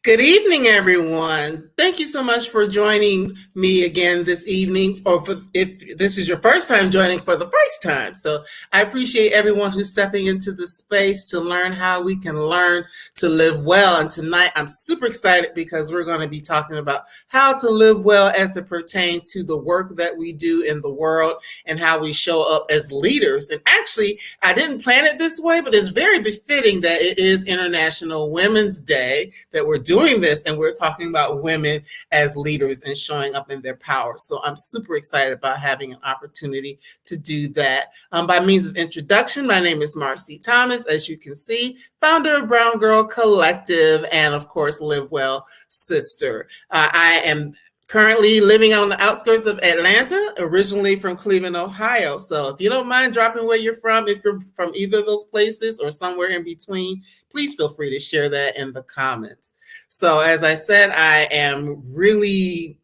Good evening, everyone. Thank you so much for joining me again this evening, or if this is your first time joining for the first time. So I appreciate everyone who's stepping into the space to learn how we can learn to live well. And tonight I'm super excited because we're going to be talking about how to live well as it pertains to the work that we do in the world and how we show up as leaders. And actually, I didn't plan it this way, but it's very befitting that it is International Women's Day that we're doing this, and we're talking about women as leaders and showing up in their power. So I'm super excited about having an opportunity to do that. By means of introduction, my name is Marcie Thomas, as you can see, founder of Brown Girl Collective, and of course, Live Well Sister. I am currently living on the outskirts of Atlanta, originally from Cleveland, Ohio. So if you don't mind dropping where you're from, if you're from either of those places or somewhere in between, please feel free to share that in the comments. So as I said, I am really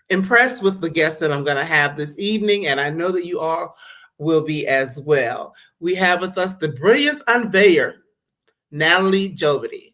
impressed with the guests that I'm going to have this evening, and I know that you all will be as well. We have with us the Brilliance Unveiler, Natalie Jobity.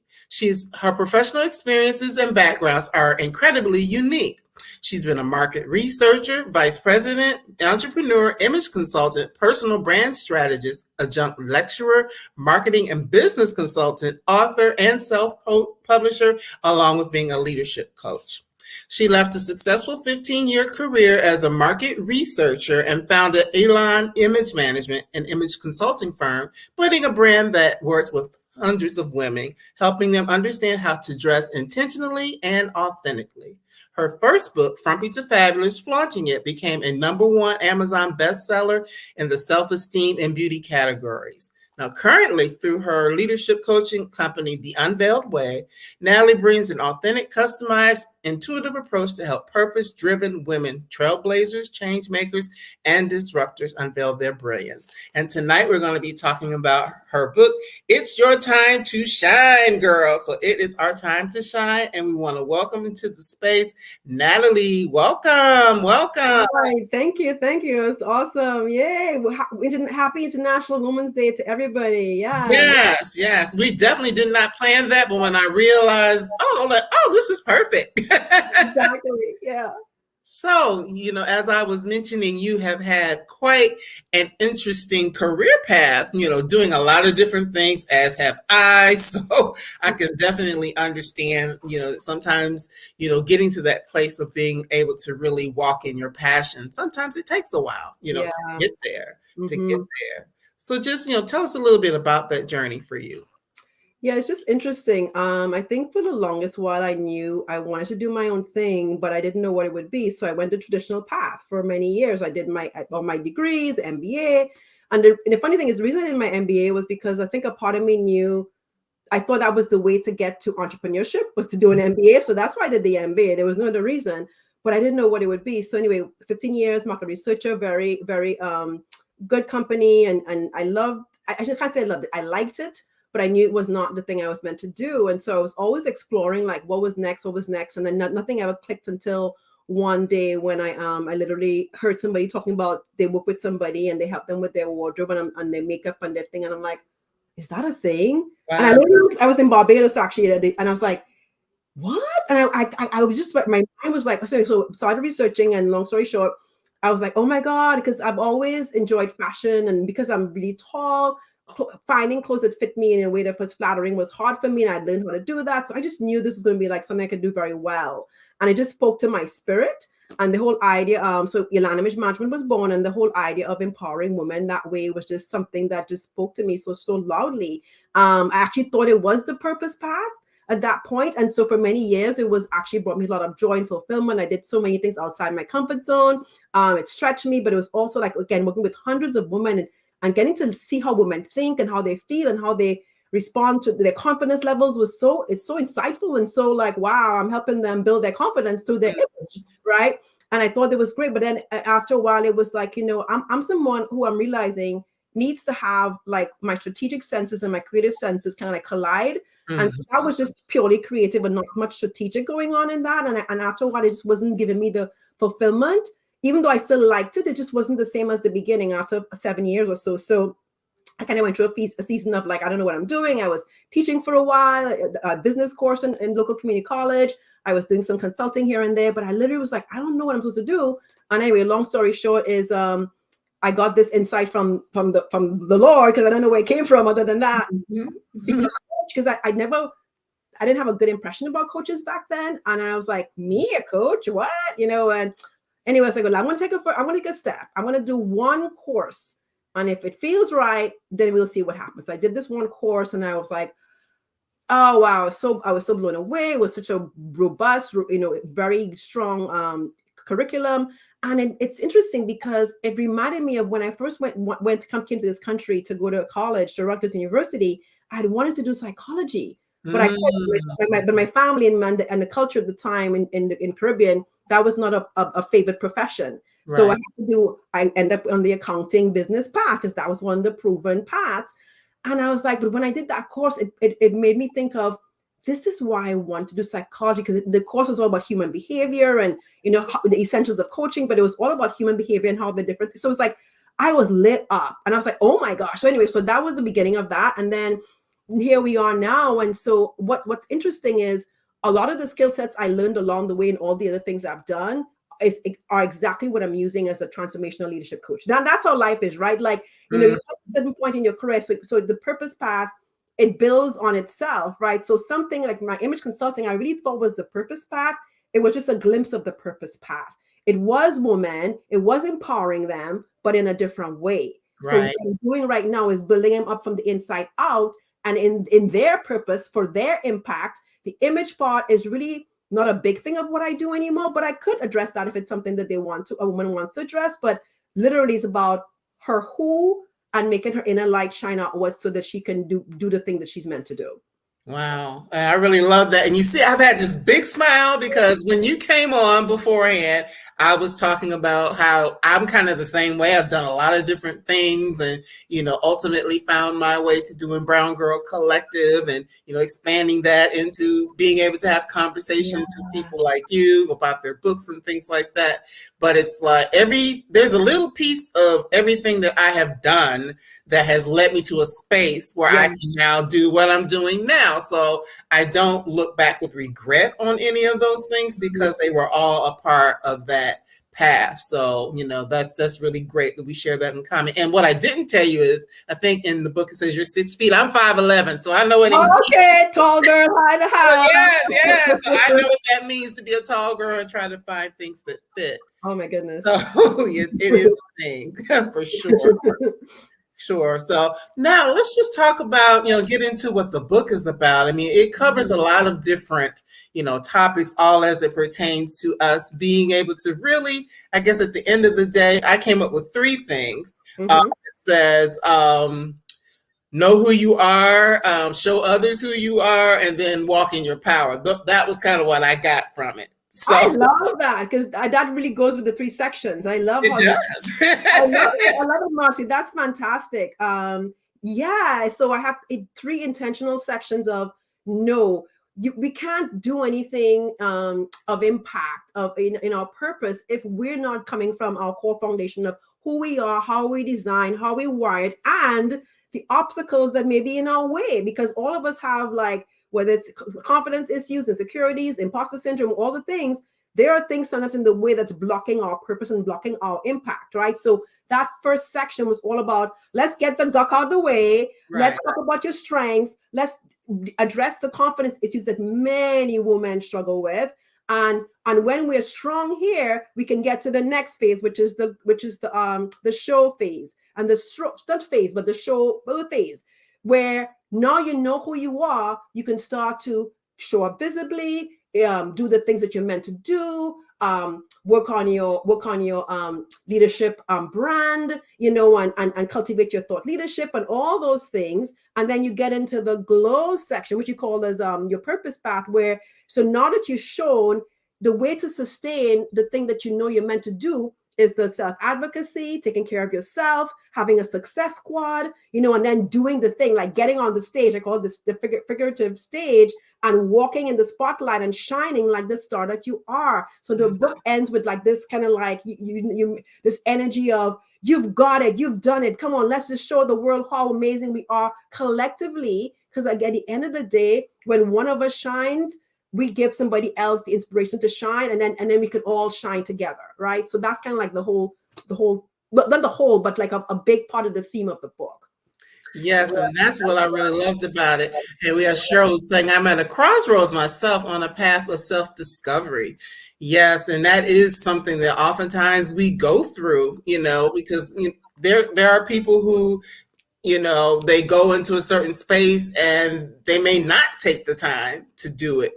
Her professional experiences and backgrounds are incredibly unique. She's been a market researcher, vice president, entrepreneur, image consultant, personal brand strategist, adjunct lecturer, marketing and business consultant, author, and self-publisher, along with being a leadership coach. She left a successful 15-year career as a market researcher and founded Elan Image Management, an image consulting firm, building a brand that works with hundreds of women, helping them understand how to dress intentionally and authentically. Her first book, Frumpy to Fabulous, Flaunting It, became a #1 Amazon bestseller in the self-esteem and beauty categories. Now, currently, through her leadership coaching company, The Unveiled Way, Natalie brings an authentic, customized, intuitive approach to help purpose-driven women, trailblazers, change makers, and disruptors unveil their brilliance. And tonight, we're going to be talking about her book, It's Your Time to Shine, Girl. So it is our time to shine, and we want to welcome into the space, Natalie. Welcome. Hi, thank you. It's awesome. Yay. Happy International Women's Day to everybody. Yes. We definitely did not plan that, but when I realized, this is perfect. Exactly. Yeah. So, as I was mentioning, you have had quite an interesting career path, doing a lot of different things, as have I. So I can definitely understand, sometimes, getting to that place of being able to really walk in your passion. Sometimes it takes a while, to get there, So just, tell us a little bit about that journey for you. Yeah, it's just interesting. I think for the longest while I knew I wanted to do my own thing, but I didn't know what it would be. So I went the traditional path for many years. I did all my degrees, MBA. And the funny thing is, the reason I did my MBA was because I think a part of me knew, I thought that was the way to get to entrepreneurship, was to do an MBA. So that's why I did the MBA. There was no other reason, but I didn't know what it would be. So anyway, 15 years, market researcher, very, very good company. And I can't say I loved it. I liked it, but I knew it was not the thing I was meant to do. And so I was always exploring like what was next. And then nothing ever clicked until one day when I literally heard somebody talking about they work with somebody and they help them with their wardrobe and their makeup and their thing. And I'm like, is that a thing? Wow. And I was in Barbados actually, and I was like, what? And I was just, my mind was like, so started researching, and long story short, I was like, oh my God, because I've always enjoyed fashion, and because I'm really tall, finding clothes that fit me in a way that was flattering was hard for me, and I learned how to do that. So I just knew this was going to be like something I could do very well. And it just spoke to my spirit. And the whole idea, so Elan Image Management was born, and the whole idea of empowering women that way was just something that just spoke to me so loudly. I actually thought it was the purpose path at that point. And so for many years, it was actually brought me a lot of joy and fulfillment. I did so many things outside my comfort zone. It stretched me, but it was also like, again, working with hundreds of women and getting to see how women think and how they feel and how they respond to their confidence levels it's so insightful and so like, wow, I'm helping them build their confidence through their image, right? And I thought it was great. But then after a while, it was like, I'm someone who I'm realizing needs to have like my strategic senses and my creative senses kind of like collide. Mm-hmm. And that was just purely creative and not much strategic going on in that. And after a while, it just wasn't giving me the fulfillment. Even though I still liked it, it just wasn't the same as the beginning after 7 years or so. So I kind of went through a season of like, I don't know what I'm doing. I was teaching for a while, a business course in local community college. I was doing some consulting here and there, but I literally was like, I don't know what I'm supposed to do. And anyway, long story short is I got this insight from the Lord, because I don't know where it came from other than that. Because I didn't have a good impression about coaches back then. And I was like, me, a coach? What? And anyways, I go, I'm going to take a step. I'm going to do one course. And if it feels right, then we'll see what happens. I did this one course and I was like, oh, wow. I was so blown away. It was such a robust, very strong curriculum. And it's interesting because it reminded me of when I first came to this country to go to college, to Rutgers University. I had wanted to do psychology, but I couldn't. But my family and the culture at the time in Caribbean, that was not a favored profession. Right. So I ended up on the accounting business path, because that was one of the proven paths. And I was like, but when I did that course, it made me think of, this is why I want to do psychology, because the course was all about human behavior and, the essentials of coaching, but it was all about human behavior and how the different, so it was like, I was lit up and I was like, oh my gosh. So anyway, so that was the beginning of that. And then here we are now. And so what's interesting is a lot of the skill sets I learned along the way and all the other things I've done are exactly what I'm using as a transformational leadership coach. Now that's how life is, right? Like, you're at a certain point in your career. So the purpose path, it builds on itself, right? So something like my image consulting, I really thought was the purpose path. It was just a glimpse of the purpose path. It was women, it was empowering them, but in a different way. Right. So what I'm doing right now is building them up from the inside out, and in their purpose, for their impact. The image part is really not a big thing of what I do anymore, but I could address that if it's something that a woman wants to address. But literally it's about her who and making her inner light shine outwards so that she can do the thing that she's meant to do. Wow. I really love that. And you see, I've had this big smile because when you came on beforehand, I was talking about how I'm kind of the same way. I've done a lot of different things and, ultimately found my way to doing Brown Girl Collective and, expanding that into being able to have conversations with people like you about their books and things like that. But it's like there's a little piece of everything that I have done that has led me to a space where I can now do what I'm doing now. So I don't look back with regret on any of those things because they were all a part of that path. So, that's really great that we share that in common. And what I didn't tell you is, I think in the book it says you're 6 feet. I'm 5'11", so I know what it means. Okay, tall girl, high to high. Yes. So I know what that means to be a tall girl and try to find things that fit. Oh my goodness. So it is a thing for sure. Sure. So now let's just talk about, get into what the book is about. I mean, it covers a lot of different, topics, all as it pertains to us being able to really, I guess at the end of the day, I came up with 3 things. It says, know who you are, show others who you are, and then walk in your power. That was kind of what I got from it. So I love that because that really goes with the 3 sections. I love how I love it, Marcie. That's fantastic. So I have 3 intentional sections of no. We can't do anything of impact in our purpose if we're not coming from our core foundation of who we are, how we design, how we wired, and the obstacles that may be in our way. Because all of us have, like, whether it's confidence issues, insecurities, imposter syndrome, all the things, there are things sometimes in the way that's blocking our purpose and blocking our impact, right? So that first section was all about, let's get the duck out of the way. Right. Let's talk about your strengths. Let's address the confidence issues that many women struggle with. And when we're strong here, we can get to the next phase, which is the show phase, and not phase, but the show phase, where now you know who you are. You can start to show up visibly, do the things that you're meant to do, work on your leadership brand, and cultivate your thought leadership and all those things. And then you get into the glow section, which you call as your purpose path, where so now that you've shown the way to sustain the thing that you know you're meant to do is the self-advocacy, taking care of yourself, having a success squad, and then doing the thing, like getting on the stage. I call this the figurative stage, and walking in the spotlight and shining like the star that you are. So the book ends with like this kind of like you this energy of you've got it, you've done it, come on, let's just show the world how amazing we are collectively. Because like, at the end of the day, when one of us shines, we give somebody else the inspiration to shine, and then we could all shine together, right? So that's kind of like the whole, but not the whole, but like a big part of the theme of the book. Yes, and that's what I really loved about it. And we have Cheryl saying, I'm at a crossroads myself on a path of self-discovery. Yes, and that is something that oftentimes we go through, because there are people who they go into a certain space and they may not take the time to do it,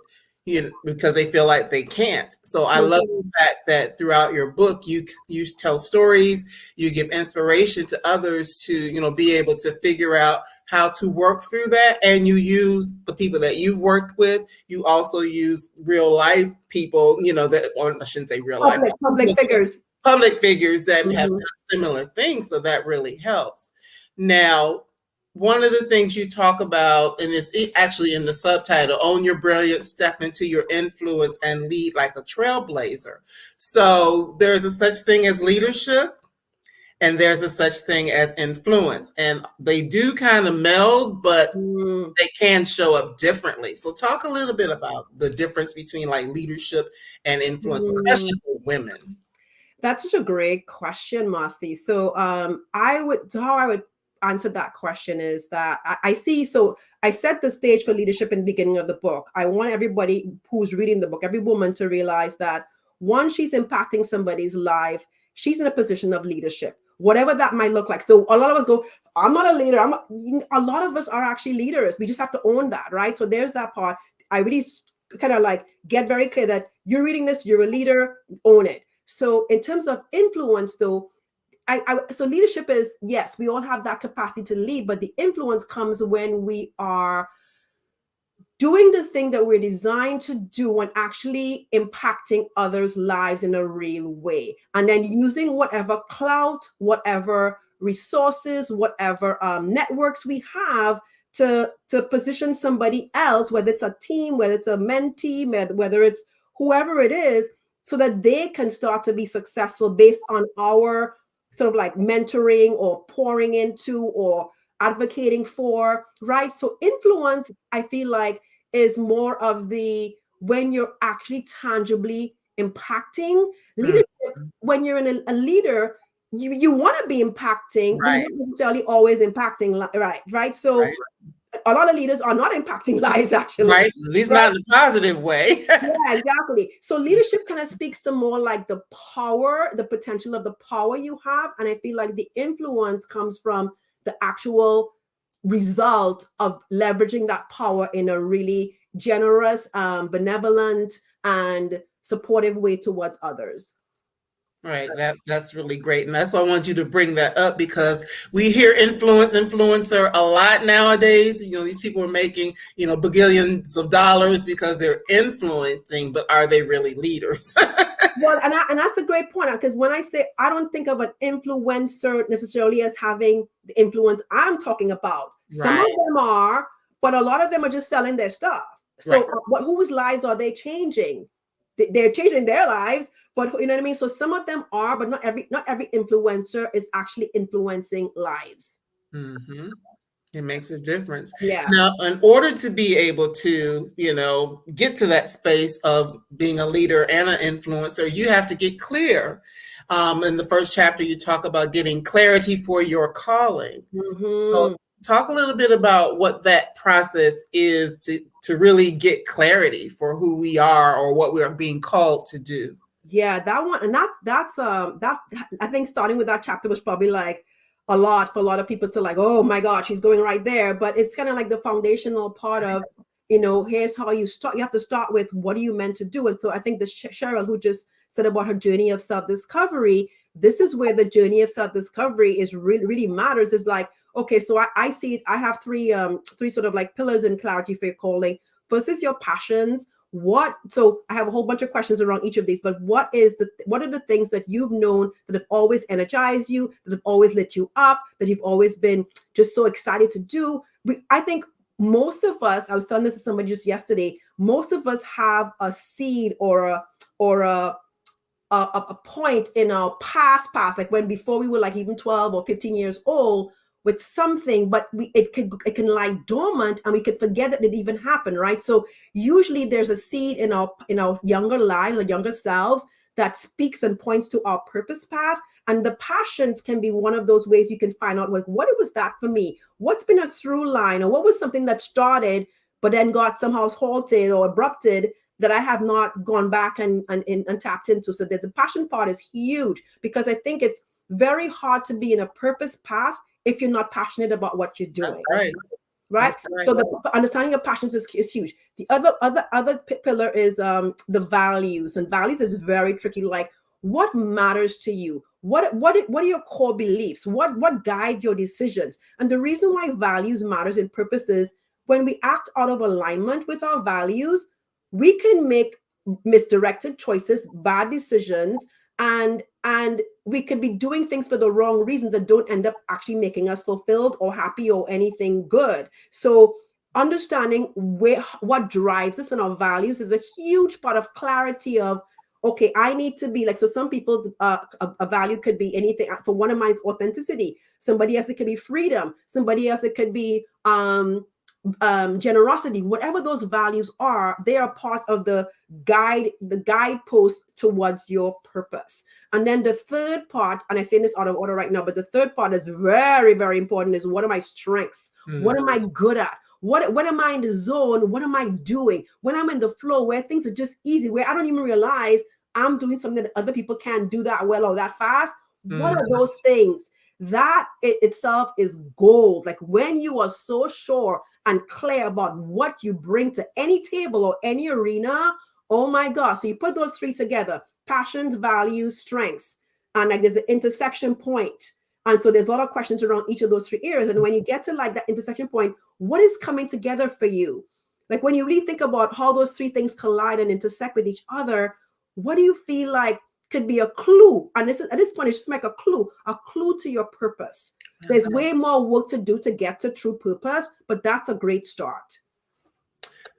because they feel like they can't. So I love the fact that throughout your book, you tell stories, you give inspiration to others to, be able to figure out how to work through that. And you use the people that you've worked with. You also use real life people, or I shouldn't say real life, public figures. Public figures that have Mhm. done similar things. So that really helps. Now, one of the things you talk about, and it's actually in the subtitle, Own Your Brilliance, Step into Your Influence, and Lead Like a Trailblazer. So there's a such thing as leadership, and there's a such thing as influence. And they do kind of meld, but they can show up differently. So talk a little bit about the difference between like leadership and influence, especially for women. That's such a great question, Marcie. So how I would answer that question is that I see, so I set the stage for leadership in the beginning of the book. I want everybody who's reading the book, every woman, to realize that once she's impacting somebody's life, she's in a position of leadership, whatever that might look like. So a lot of us go, I'm not a leader. A lot of us are actually leaders. We just have to own that, right? So there's that part. I really kind of like get very clear that you're reading this, you're a leader, own it. So in terms of influence, though, so leadership is, yes, we all have that capacity to lead, but the influence comes when we are doing the thing that we're designed to do and actually impacting others' lives in a real way. And then using whatever clout, whatever resources, whatever networks we have to position somebody else, whether it's a team, whether it's a mentee, whether it's whoever it is, so that they can start to be successful based on our sort of like mentoring or pouring into or advocating for, right? So influence, I feel like, is more of the when you're actually tangibly impacting leadership. When you're a leader, you want to be impacting, but you're not necessarily always impacting, right? So a lot of leaders are not impacting lives, actually. Right, at least not in a positive way. Yeah, exactly. So leadership kind of speaks to more like the power, the potential of the power you have. And I feel like the influence comes from the actual result of leveraging that power in a really generous, benevolent, and supportive way towards others. Right. That's really great. And that's why I want you to bring that up, because we hear influencer a lot nowadays. These people are making, bagillions of dollars because they're influencing, but are they really leaders? Well, and that's a great point, because when I say I don't think of an influencer necessarily as having the influence I'm talking about. Some of them are, but a lot of them are just selling their stuff. So whose lives are they changing? They're changing their lives, but you know what I mean? So some of them are, but not every influencer is actually influencing lives. Mm-hmm. It makes a difference. Yeah. Now, in order to be able to, get to that space of being a leader and an influencer, you have to get clear. In the first chapter, you talk about getting clarity for your calling. So talk a little bit about what that process is to really get clarity for who we are or what we are being called to do. Yeah, that one, and that's that I think starting with that chapter was probably like a lot for a lot of people to like, oh my God, she's going right there. But it's kind of like the foundational part of, here's how you start. You have to start with what are you meant to do. And so I think the Cheryl who just said about her journey of self-discovery, this is where the journey of self-discovery is really, really matters. Is like, okay, so I see it. I have three sort of like pillars in clarity for your calling. First is your passions. So I have a whole bunch of questions around each of these, but what are the things that you've known that have always energized you, that have always lit you up, that you've always been just so excited to do? I think most of us, I was telling this to somebody just yesterday, most of us have a seed or a a point in our past, like when before we were like even 12 or 15 years old with something, but it can lie dormant and we could forget that it even happened, right? So usually there's a seed in our younger lives or younger selves that speaks and points to our purpose path. And the passions can be one of those ways you can find out, like, what was that for me? What's been a through line, or what was something that started but then got somehow halted or abrupted that I have not gone back and tapped into. So there's a passion part is huge, because I think it's very hard to be in a purpose path if you're not passionate about what you're doing. That's right. Right. That's right. So the understanding of passions is huge. The other pillar is the values, and values is very tricky. Like, what matters to you? What are your core beliefs? What guides your decisions? And the reason why values matters in purpose is when we act out of alignment with our values, we can make misdirected choices, bad decisions, and we could be doing things for the wrong reasons that don't end up actually making us fulfilled or happy or anything good. So understanding what drives us and our values is a huge part of clarity of, okay, I need to be like, so some people's a value could be anything. For one of mine is authenticity. Somebody else, it could be freedom. Somebody else, it could be generosity. Whatever those values are, they are part of the guidepost towards your purpose. And then the third part, and I say this out of order right now, but the third part is very, very important, is what are my strengths? What am I good at? What am I in the zone? What am I doing? When I'm in the flow, where things are just easy, where I don't even realize I'm doing something that other people can't do that well or that fast. What are those things? That itself is gold. Like when you are so sure and clear about what you bring to any table or any arena, oh my God. So you put those three together: passions, values, strengths, and like there's an intersection point. And so there's a lot of questions around each of those three areas. And when you get to like that intersection point, what is coming together for you? Like when you really think about how those three things collide and intersect with each other, what do you feel like could be a clue? And this is, at this point, it's just like a clue to your purpose. There's way more work to do to get to true purpose, but that's a great start.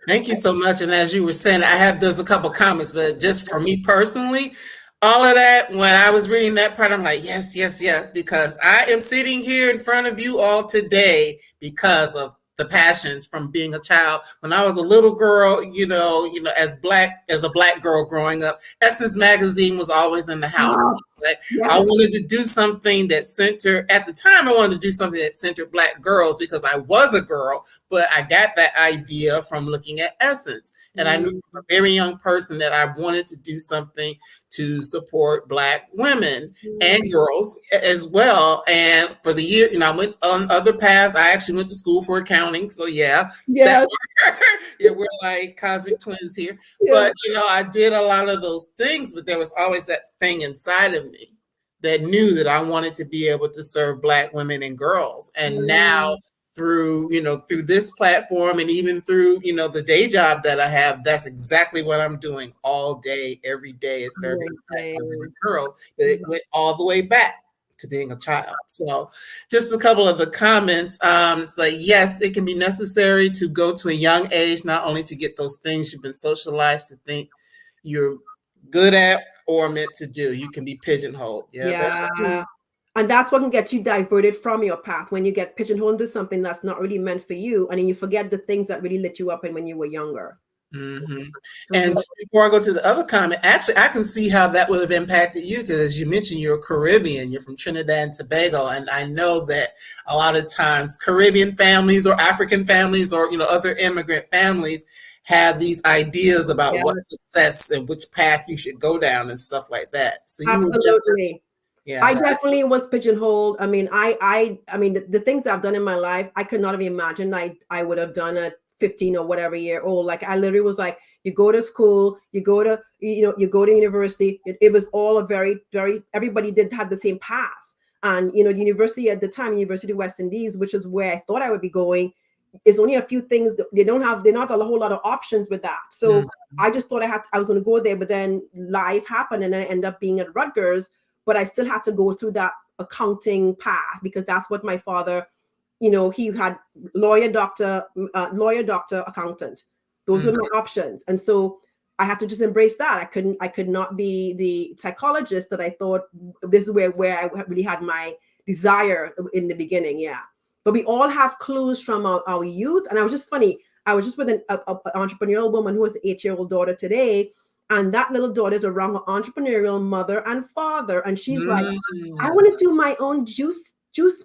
Thank you so much. And as you were saying, there's a couple comments, but just for me personally, all of that, when I was reading that part, I'm like, yes, yes, yes, because I am sitting here in front of you all today because of the passions from being a child. When I was a little girl, as a black girl growing up, Essence magazine was always in the house. Like, yes. I wanted to do something that at the time, I wanted to do something that centered Black girls because I was a girl, but I got that idea from looking at Essence. And I knew from a very young person that I wanted to do something to support Black women and girls as well. And for the year, I went on other paths. I actually went to school for accounting. So yeah, we're like cosmic twins here. Yeah. But, I did a lot of those things, but there was always that thing inside of me that knew that I wanted to be able to serve Black women and girls. And now through this platform and even through, the day job that I have, that's exactly what I'm doing all day, every day, is serving Black women and girls. But it went all the way back to being a child. So just a couple of the comments. It's like, yes, it can be necessary to go to a young age, not only to get those things you've been socialized to think you're good at or meant to do. You can be pigeonholed. Yeah. And that's what can get you diverted from your path, when you get pigeonholed into something that's not really meant for you. And then you forget the things that really lit you up when you were younger. And before I go to the other comment, actually, I can see how that would have impacted you, because as you mentioned, you're Caribbean, you're from Trinidad and Tobago. And I know that a lot of times Caribbean families or African families or, other immigrant families have these ideas about what success and which path you should go down and stuff like that. So absolutely. I definitely was pigeonholed. I mean, I mean, the things that I've done in my life, I could not have imagined I would have done at 15 or whatever year old. Like, I literally was like, you go to school, you go to university. It was all a very, very, everybody had the same path. And, the university at the time, University of West Indies, which is where I thought I would be going, is only a few things that they're not a whole lot of options with that. So I just thought I was going to go there, but then life happened and I ended up being at Rutgers. But I still had to go through that accounting path, because that's what my father, he had lawyer, doctor, accountant. Those were my options. And so I have to just embrace that. I could not be the psychologist that I thought. This is where I really had my desire in the beginning. Yeah. But we all have clues from our youth. And I was just funny. I was just with an entrepreneurial woman who has an 8-year-old daughter today. And that little daughter is around her entrepreneurial mother and father. And she's like, I Mm. want to do my own juice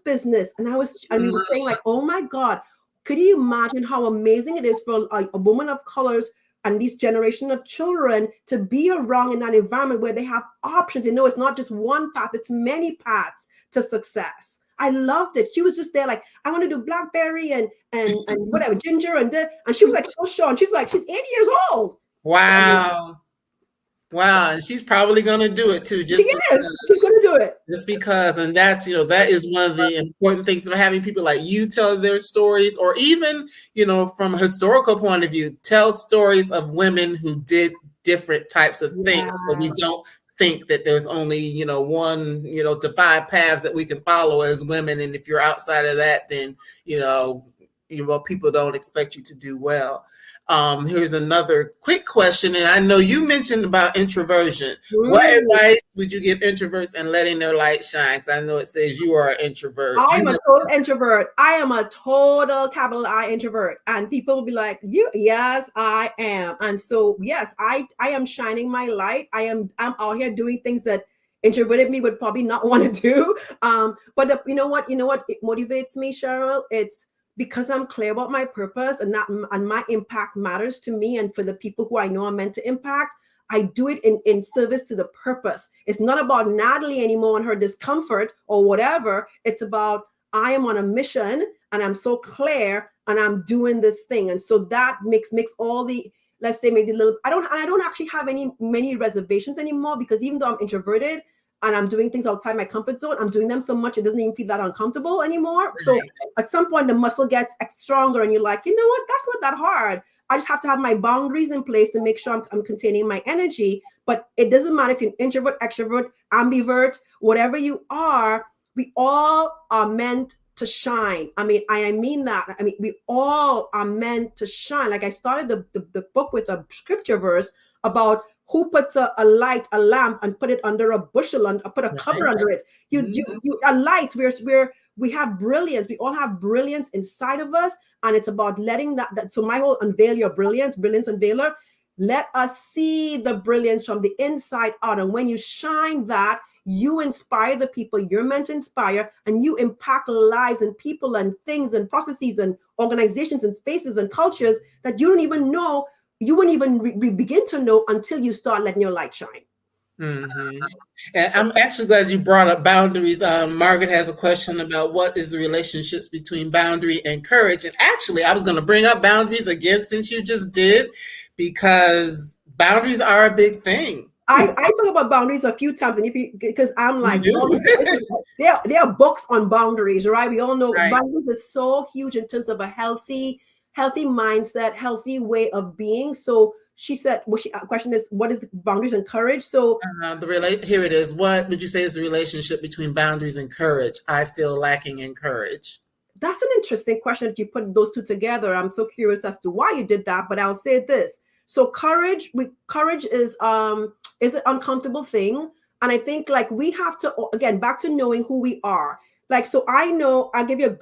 business. And we were saying like, oh my God, could you imagine how amazing it is for a woman of colors and this generation of children to be around in that environment where they have options. You know, it's not just one path, it's many paths to success. I loved it. She was just there like, I want to do blackberry and whatever, ginger and she was like so sure. And she's 80 years old. Wow. Wow. And she's probably going to do it too, She is. She's going to do it. just because, and that's, that is one of the important things of having people like you tell their stories, or even, from a historical point of view, tell stories of women who did different types of things. So we don't think that there's only, one, to 5 paths that we can follow as women. And if you're outside of that, then, people don't expect you to do well. Here's another quick question, and I know you mentioned about introversion. What advice would you give introverts and letting their light shine? Because I know it says you are an introvert. I am a total introvert. I am a total capital I introvert, and people will be like, "You, yes, I am." And so, yes, I am shining my light. I'm out here doing things that introverted me would probably not want to do. But you know what? It motivates me, Cheryl. It's because I'm clear about my purpose and my impact matters to me and for the people who I know I'm meant to impact. I do it in service to the purpose. It's not about Natalie anymore and her discomfort or whatever. It's about I am on a mission and I'm so clear and I'm doing this thing. And so that makes all the, let's say maybe I don't actually have many reservations anymore, because even though I'm introverted and I'm doing things outside my comfort zone, I'm doing them so much it doesn't even feel that uncomfortable anymore. Right. So at some point the muscle gets stronger and you're like, you know what, that's not that hard. I just have to have my boundaries in place to make sure I'm containing my energy. But it doesn't matter if you're an introvert, extrovert, ambivert, whatever you are, we all are meant to shine. I mean that. We all are meant to shine. Like I started the book with a scripture verse about who puts a light, a lamp, and put it under a bushel and put a cover under it. A light. We have brilliance. We all have brilliance inside of us, and it's about letting that. So my whole unveil your brilliance unveiler. Let us see the brilliance from the inside out, and when you shine that, you inspire the people you're meant to inspire, and you impact lives and people and things and processes and organizations and spaces and cultures that you don't even know. You wouldn't even begin to know until you start letting your light shine. Mm-hmm. And I'm actually glad you brought up boundaries. Margaret has a question about what is the relationships between boundary and courage. And actually, I was going to bring up boundaries again since you just did, because boundaries are a big thing. I talk about boundaries a few times, and because I'm like, there are books on boundaries, right? We all know boundaries is so huge in terms of a healthy mindset, healthy way of being. So she said, question is, what is boundaries and courage? So here it is. What would you say is the relationship between boundaries and courage? I feel lacking in courage. That's an interesting question that you put those two together. I'm so curious as to why you did that, but I'll say this. So courage is an uncomfortable thing. And I think like we have to, again, back to knowing who we are. Like, so I'll give you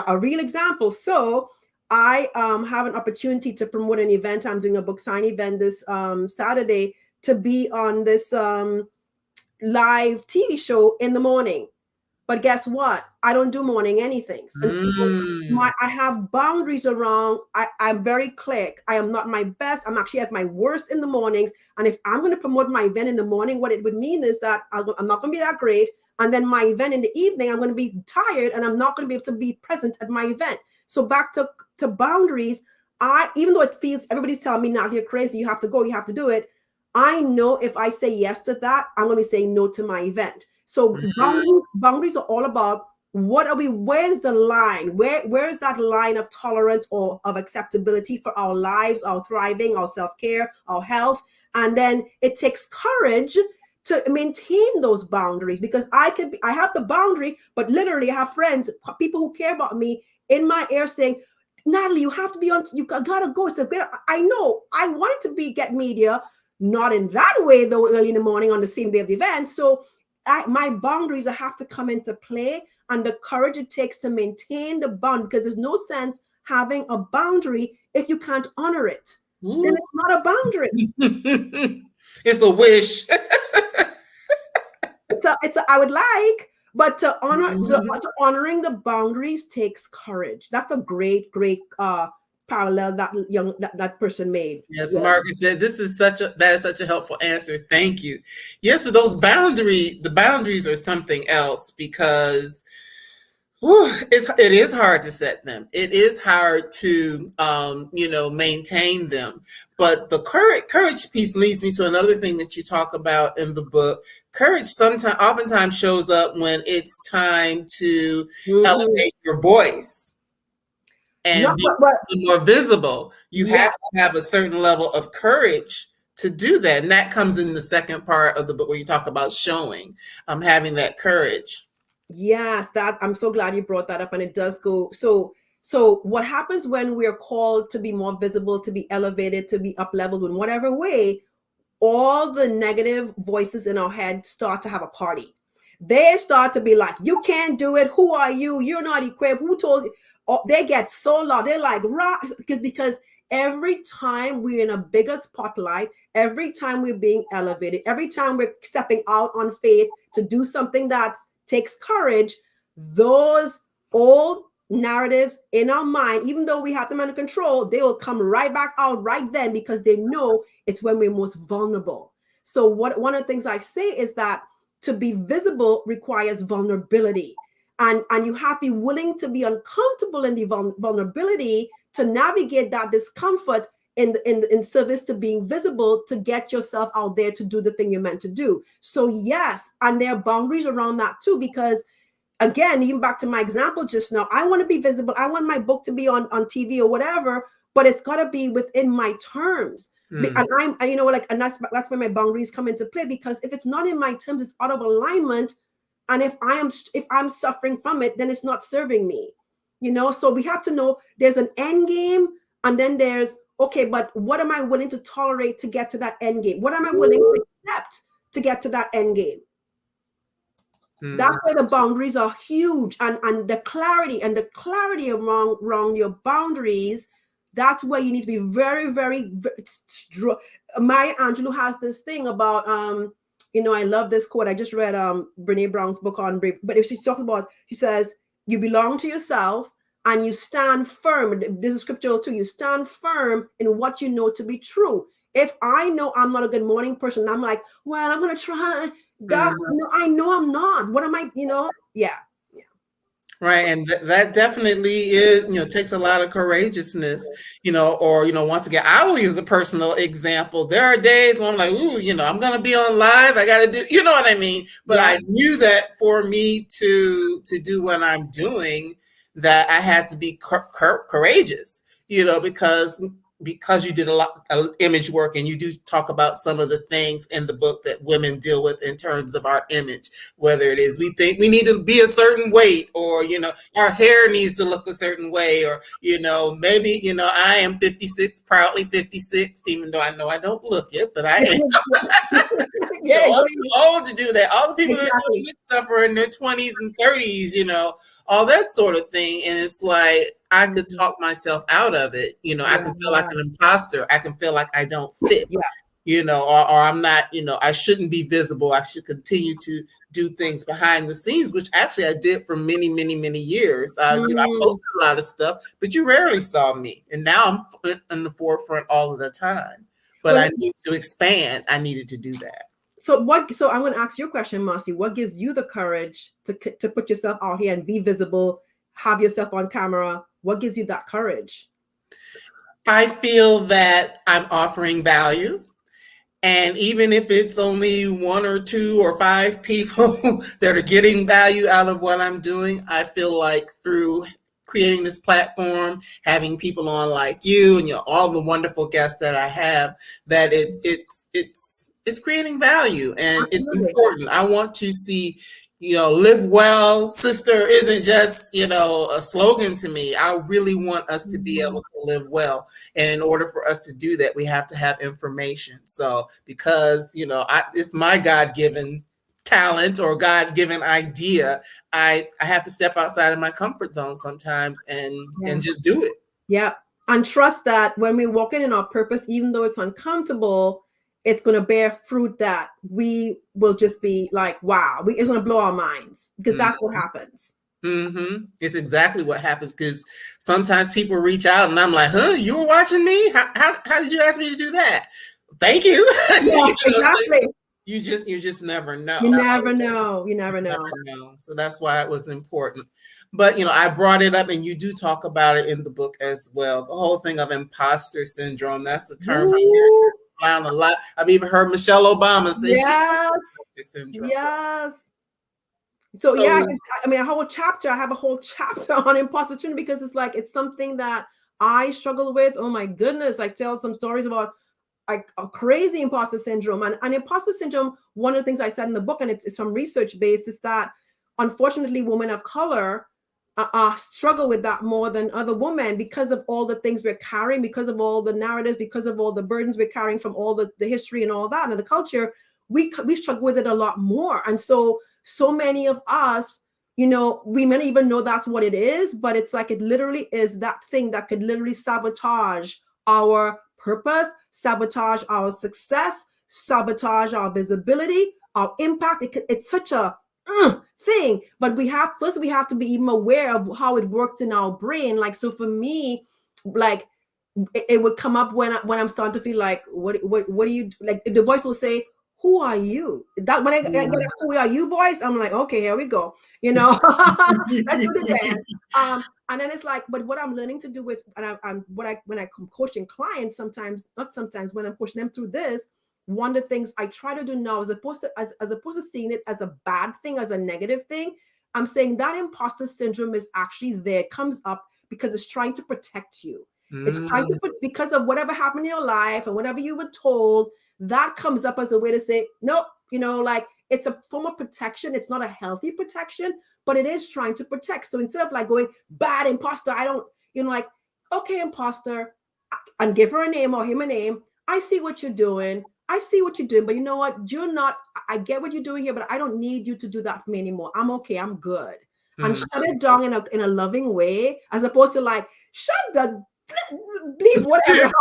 a real example. So I have an opportunity to promote an event. I'm doing a book sign event this Saturday, to be on this live TV show in the morning. But guess what? I don't do morning anything. I have boundaries around. I'm very click. I am not my best. I'm actually at my worst in the mornings. And if I'm going to promote my event in the morning, what it would mean is that I'm not going to be that great. And then my event in the evening, I'm going to be tired and I'm not going to be able to be present at my event. So back to boundaries, even though it feels, everybody's telling me, now you're crazy, you have to go, you have to do it. I know if I say yes to that, I'm going to be saying no to my event. So boundaries are all about where's the line? Where is that line of tolerance or of acceptability for our lives, our thriving, our self-care, our health? And then it takes courage to maintain those boundaries, because I have the boundary, but literally I have friends, people who care about me in my ear saying, Natalie, you have to be on, you gotta go. It's a great, I know, I wanted to get media, not in that way though, early in the morning on the same day of the event. So my boundaries have to come into play, and the courage it takes to maintain the bond, because there's no sense having a boundary if you can't honor it. Ooh. Then it's not a boundary. It's a wish. I would like, but to honor, honoring the boundaries takes courage. That's a great parallel that person made. Yes, Margaret said that is such a helpful answer. Thank you. Yes, for those the boundaries are something else, because it is hard to set them. It is hard to maintain them. But the courage piece leads me to another thing that you talk about in the book. Courage oftentimes shows up when it's time to elevate your voice and be more visible. You have to have a certain level of courage to do that. And that comes in the second part of the book, where you talk about showing, having that courage. Yes, I'm so glad you brought that up. And it does go. So what happens when we are called to be more visible, to be elevated, to be up leveled in whatever way, all the negative voices in our head start to have a party. They start to be like, you can't do it. Who are you? You're not equipped. Who told you? Oh, they get so loud. They're like, because every time we're in a bigger spotlight, every time we're being elevated, every time we're stepping out on faith to do something that takes courage, those old narratives in our mind, even though we have them under control, they will come right back out right then, because they know it's when we're most vulnerable. So one of the things I say is that to be visible requires vulnerability, and you have to be willing to be uncomfortable in the vulnerability to navigate that discomfort in service to being visible, to get yourself out there to do the thing you're meant to do. So yes, and there are boundaries around that too, because again, even back to my example just now, I want to be visible. I want my book to be on TV or whatever, but it's got to be within my terms. And and that's where my boundaries come into play, because if it's not in my terms, it's out of alignment. And if I'm suffering from it, then it's not serving me. So we have to know there's an end game, and then there's, okay, but what am I willing to tolerate to get to that end game? What am I willing to accept to get to that end game? That's where the boundaries are huge, and the clarity around your boundaries. That's where you need to be very, very, very. Maya Angelou has this thing about I love this quote. I just read Brene Brown's book on brave, but if she talks about, she says, you belong to yourself and you stand firm. This is scriptural too. You stand firm in what you know to be true. If I know I'm not a good morning person, I'm like, well, I'm gonna try. God, I know I'm not. What am I? Yeah. Right, and that definitely is, takes a lot of courageousness, or once again, I will use a personal example. There are days when I'm like, ooh, I'm gonna be on live. I got to do, you know what I mean. But I knew that for me to do what I'm doing, that I had to be courageous, because you did a lot of image work, and you do talk about some of the things in the book that women deal with in terms of our image, whether it is we think we need to be a certain weight, or our hair needs to look a certain way, or maybe I am 56, proudly 56, even though I know I don't look it, but I am. I'm too old to do that. All the people that are doing this stuff are in their 20s and 30s, all that sort of thing. And it's like, I could talk myself out of it. I can feel like an imposter. I can feel like I don't fit, or I'm not, I shouldn't be visible. I should continue to do things behind the scenes, which actually I did for many, many, many years. I posted a lot of stuff, but you rarely saw me. And now I'm in the forefront all of the time. But I need to expand. I needed to do that. So I'm going to ask you a question, Marcie. What gives you the courage to put yourself out here and be visible, have yourself on camera? What gives you that courage? I feel that I'm offering value. And even if it's only 1 or 2 or 5 people that are getting value out of what I'm doing, I feel like through creating this platform, having people on like you and all the wonderful guests that I have, that it's creating value, and it's important. I want to see live well, sister isn't just, a slogan to me. I really want us to be able to live well. And in order for us to do that, we have to have information. So because, it's my God-given talent or God-given idea, I have to step outside of my comfort zone sometimes and just do it. Yeah. And trust that when we're walking in our purpose, even though it's uncomfortable, it's going to bear fruit that we will just be like, wow, it's going to blow our minds, because that's what happens. Mm-hmm. It's exactly what happens, because sometimes people reach out and I'm like, huh, you were watching me? How did you ask me to do that? Thank you. Yeah, exactly. So you just never know. You never know. You never know. Never know. So that's why it was important. But I brought it up, and you do talk about it in the book as well. The whole thing of imposter syndrome. That's the term I hear around a lot. I've even heard Michelle Obama say she has imposter syndrome. Yes. So yeah, I mean, I have a whole chapter on imposter syndrome, because it's something that I struggle with. Oh my goodness. I tell some stories about like a crazy imposter syndrome. And imposter syndrome, one of the things I said in the book, and it's from research based, is that unfortunately women of color struggle with that more than other women, because of all the things we're carrying, because of all the narratives, because of all the burdens we're carrying from all the history and all that and the culture. We struggle with it a lot more. And so many of us, we may not even know that's what it is, but it's like it literally is that thing that could literally sabotage our purpose, sabotage our success, sabotage our visibility, our impact. It's such a thing, but we have to be even aware of how it works in our brain. Like, so for me, like it would come up when I'm starting to feel like, what do you like? The voice will say, who are you? That when I get a who are you voice, I'm like, okay, here we go. Let's do it again. And then it's like, but what I'm learning to do with, and when I'm coaching clients, when I'm coaching them through this, one of the things I try to do now, as opposed to seeing it as a bad thing, as a negative thing, I'm saying that imposter syndrome is actually there. It comes up because it's trying to protect you. It's trying to because of whatever happened in your life and whatever you were told, that comes up as a way to say, nope, like it's a form of protection. It's not a healthy protection, but it is trying to protect. So instead of like going, bad imposter, I don't, like, okay, imposter, and give her a name or him a name. I see what you're doing. But you know what? You're not, I get what you're doing here, but I don't need you to do that for me anymore. I'm okay. I'm good. And shut it down in a loving way, as opposed to like, shut the bleep, whatever.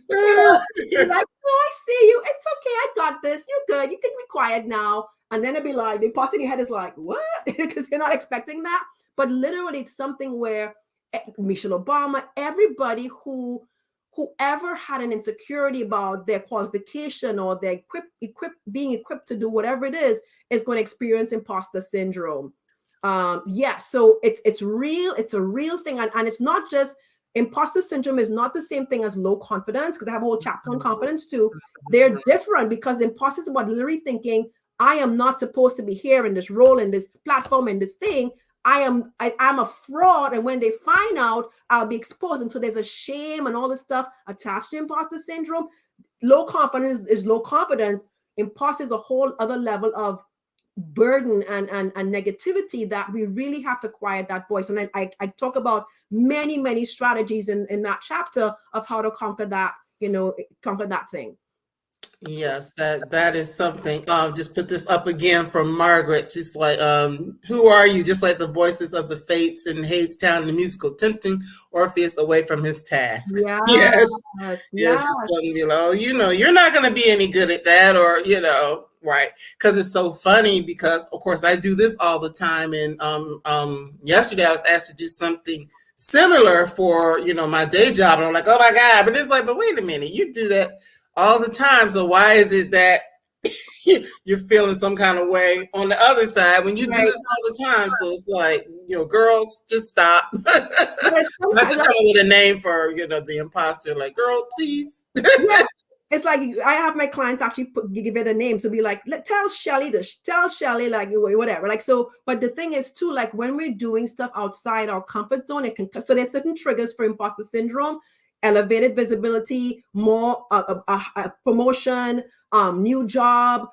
You're like, oh, I see you. It's okay. I got this. You're good. You can be quiet now. And then it'd be like, the imposter in your head is like, what? Because you're not expecting that. But literally, it's something where Michelle Obama, everybody whoever had an insecurity about their qualification or their being equipped to do whatever it is going to experience imposter syndrome. So it's real. It's a real thing. And it's not just, imposter syndrome is not the same thing as low confidence, because I have a whole chapter on confidence too. They're different, because imposter is about literally thinking, I am not supposed to be here in this role, in this platform, in this thing. I'm a fraud, and when they find out, I'll be exposed. And so there's a shame and all this stuff attached to imposter syndrome. Low confidence is low confidence. Imposter is a whole other level of burden and negativity that we really have to quiet that voice. And I talk about many strategies in that chapter of how to conquer that, conquer that thing. Yes, that is something. Just put this up again from Margaret. She's like, who are you? Just like the voices of the fates in Hadestown in the musical, tempting Orpheus away from his task. Yes. She's telling me, like, oh, you're not going to be any good at that, or right? Because it's so funny, because of course I do this all the time. And yesterday I was asked to do something similar for my day job, and I'm like, oh my God! But it's like, but wait a minute, you do that all the time. So why is it that you're feeling some kind of way on the other side when you do this all the time? So it's like, girls, just stop. Not to come up with a name for, the imposter. Like, girl, please. It's like, I have my clients actually give it a name. So be like, tell Shelly like whatever. Like, so, but the thing is too, like when we're doing stuff outside our comfort zone, so there's certain triggers for imposter syndrome: elevated visibility, more promotion, new job,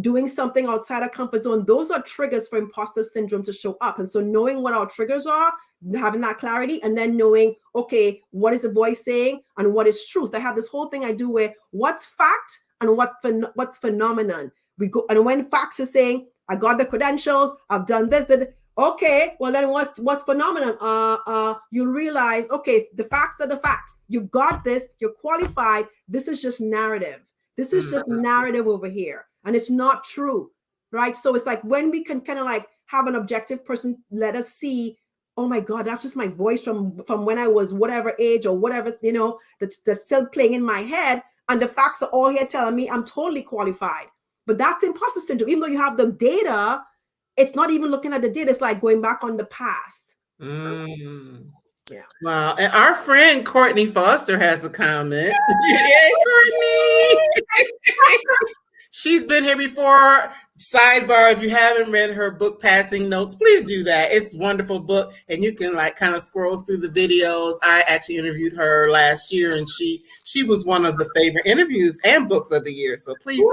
doing something outside our comfort zone, those are triggers for imposter syndrome to show up. And so knowing what our triggers are, having that clarity, and then knowing, okay, what is the voice saying and what is truth? I have this whole thing I do where what's fact and what's phenomenon. We go, and when facts is saying, I got the credentials, I've done this, that. Okay, well then what's phenomenon? You'll realize, okay, the facts are the facts. You got this, you're qualified. This is just narrative. This is just narrative over here. And it's not true. Right. So it's like when we can kind of like have an objective person let us see, oh my God, that's just my voice from when I was whatever age or whatever, you know, that's still playing in my head. And the facts are all here telling me I'm totally qualified. But that's imposter syndrome. Even though you have the data, it's not even looking at the data. It's like going back on the past. Yeah. Wow. And our friend Courtney Foster has a comment. Yay, Courtney! She's been here before. Sidebar, if you haven't read her book, Passing Notes, please do that. It's a wonderful book, and you can like kind of scroll through the videos. I actually interviewed her last year, and she was one of the favorite interviews and books of the year. So please.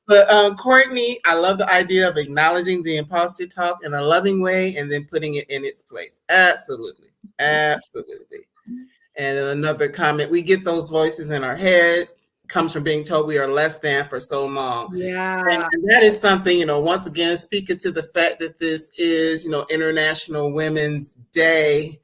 But Courtney, I love the idea of acknowledging the imposter talk in a loving way and then putting it in its place. Absolutely. Absolutely. And then another comment, we get those voices in our head, comes from being told we are less than for so long. Yeah. And that is something, you know, once again, speaking to the fact that this is, you know, International Women's Day,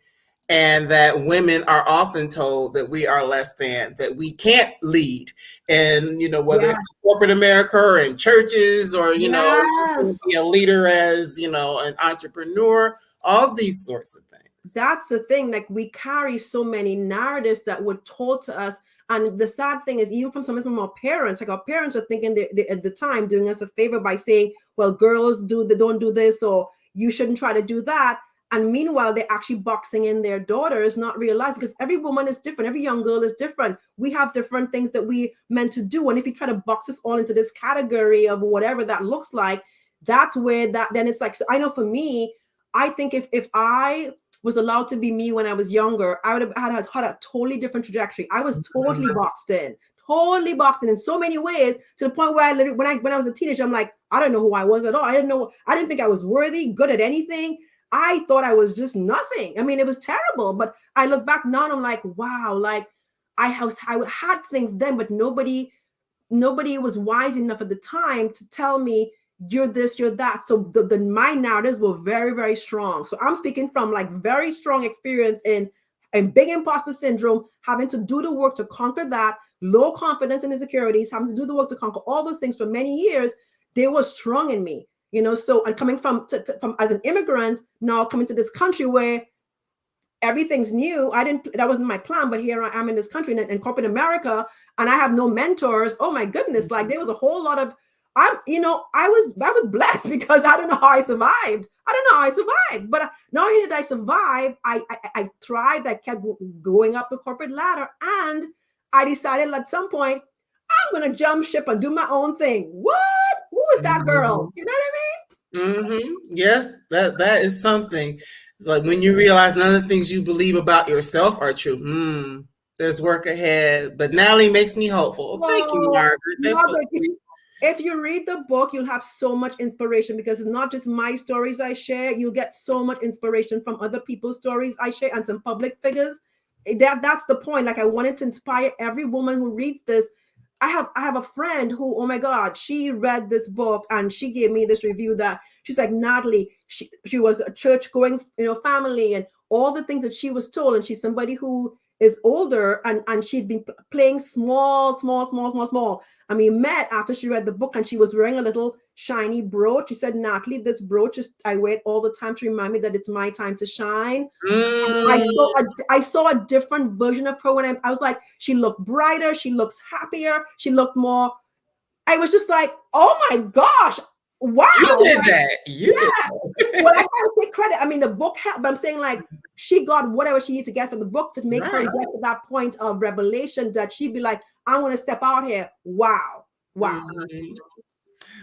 and that women are often told that we are less than, that we can't lead. And, you know, whether it's corporate America or in churches or, you know, be a leader as, you know, an entrepreneur, all these sorts of things. That's the thing. Like we carry so many narratives that were told to us. And the sad thing is, even from some of our parents, like our parents are thinking they at the time doing us a favor by saying, well, girls don't do this, or you shouldn't try to do that. And meanwhile, they're actually boxing in their daughters, not realizing, because every woman is different. Every young girl is different. We have different things that we meant to do. And if you try to box us all into this category of whatever that looks like, that's where then it's like, so I know for me, I think if I was allowed to be me when I was younger, I would have had a totally different trajectory. I was totally boxed in so many ways, to the point where I literally, when I was a teenager, I'm like, I don't know who I was at all. I didn't think I was worthy, good at anything. I thought I was just nothing. I mean, it was terrible. But I look back now and I'm like, wow, like I had things then, but nobody was wise enough at the time to tell me you're this, you're that. So my narratives were very, very strong. So I'm speaking from like very strong experience in big imposter syndrome, having to do the work to conquer that, low confidence and insecurities, having to do the work to conquer all those things for many years. They were strong in me. You know, so and coming from as an immigrant, now coming to this country where everything's new. That wasn't my plan, but here I am in this country in corporate America, and I have no mentors. Oh my goodness, like there was a whole lot of, I was blessed because I don't know how I survived. But not only did I survive, I thrived. I kept going up the corporate ladder, and I decided at some point, I'm going to jump ship and do my own thing. What? Who is that girl? You know what I mean? Yes, that is something. It's like when you realize none of the things you believe about yourself are true. There's work ahead. But Natalie makes me hopeful. Thank you, Margaret. That's so sweet. If you read the book, you'll have so much inspiration, because it's not just my stories I share. You'll get so much inspiration from other people's stories I share and some public figures. That's the point. Like I wanted to inspire every woman who reads this. I have a friend who, oh my God, she read this book and she gave me this review that she's like, Natalie, she was a church going, family, and all the things that she was told. And she's somebody who is older, and she'd been playing small. And we met after she read the book, and she was wearing a little shiny brooch. She said, Natalie, this brooch I wear it all the time to remind me that it's my time to shine. I saw a different version of her when I was like, she looked brighter, she looks happier, she looked more. I was just like, oh my gosh, wow. You did that. You did. Well, I can't take credit. I mean, the book helped, but I'm saying like she got whatever she needs to get from the book to make her get to that point of revelation that she'd be like, I want to step out here. Wow. Mm-hmm.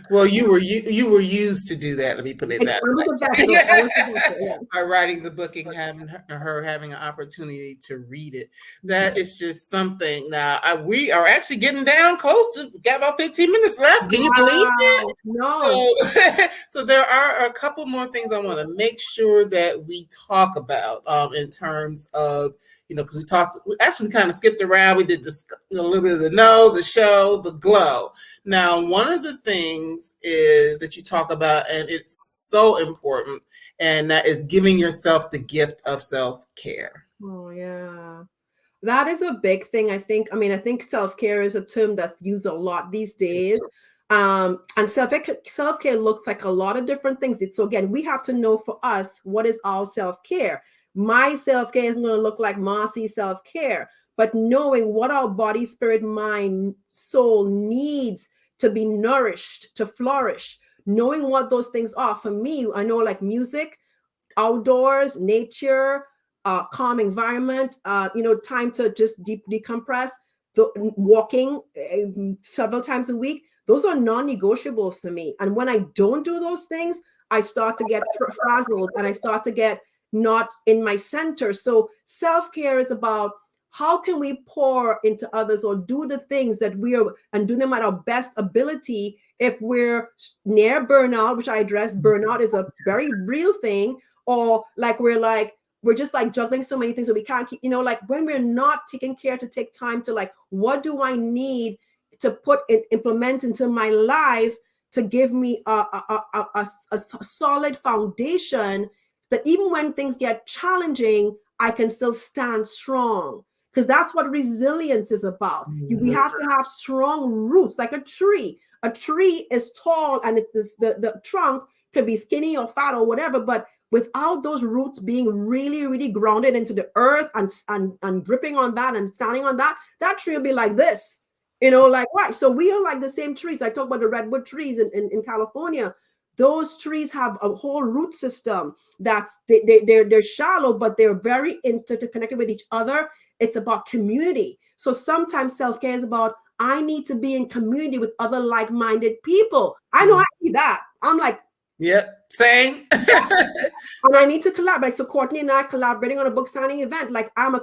Well, you were used to do that. Let me put it that I was a vessel. I way. was a vessel. Yeah. By writing the book and having her having an opportunity to read it, that is just something. Now we are actually getting down close to got about 15 minutes left. Can you believe it? Wow. No. So, so there are a couple more things I want to make sure that we talk about in terms of, because we actually kind of skipped around. We did a little bit of the know, the show, the glow. Now, one of the things is that you talk about, and it's so important, and that is giving yourself the gift of self-care. Oh, yeah. That is a big thing. I think self-care is a term that's used a lot these days. And self-care looks like a lot of different things. So again, we have to know for us what is our self-care. My self-care isn't going to look like Marcie's self-care, but knowing what our body, spirit, mind, soul needs to be nourished, to flourish, knowing what those things are. For me, I know like music, outdoors, nature, calm environment, time to just decompress, walking several times a week. Those are non-negotiables to me. And when I don't do those things, I start to get frazzled and I start to get not in my center. So self-care is about how can we pour into others or do the things that we are and do them at our best ability. If we're near burnout, which I address, burnout is a very real thing, or like we're just like juggling so many things that we can't keep, like when we're not taking care to take time to like, what do I need to implement into my life to give me a solid foundation that even when things get challenging, I can still stand strong. Because that's what resilience is about. We have to have strong roots, like a tree. A tree is tall and the trunk could be skinny or fat or whatever, but without those roots being really, really grounded into the earth and gripping on that and standing on that, that tree will be like this, like why? So we are like the same trees. I talk about the redwood trees in California. Those trees have a whole root system that's they're shallow, but they're very interconnected with each other. It's about community. So sometimes self-care is about, I need to be in community with other like-minded people. I know I need that. I'm like, yep, same. And I need to collaborate. So Courtney and I are collaborating on a book signing event. Like I'm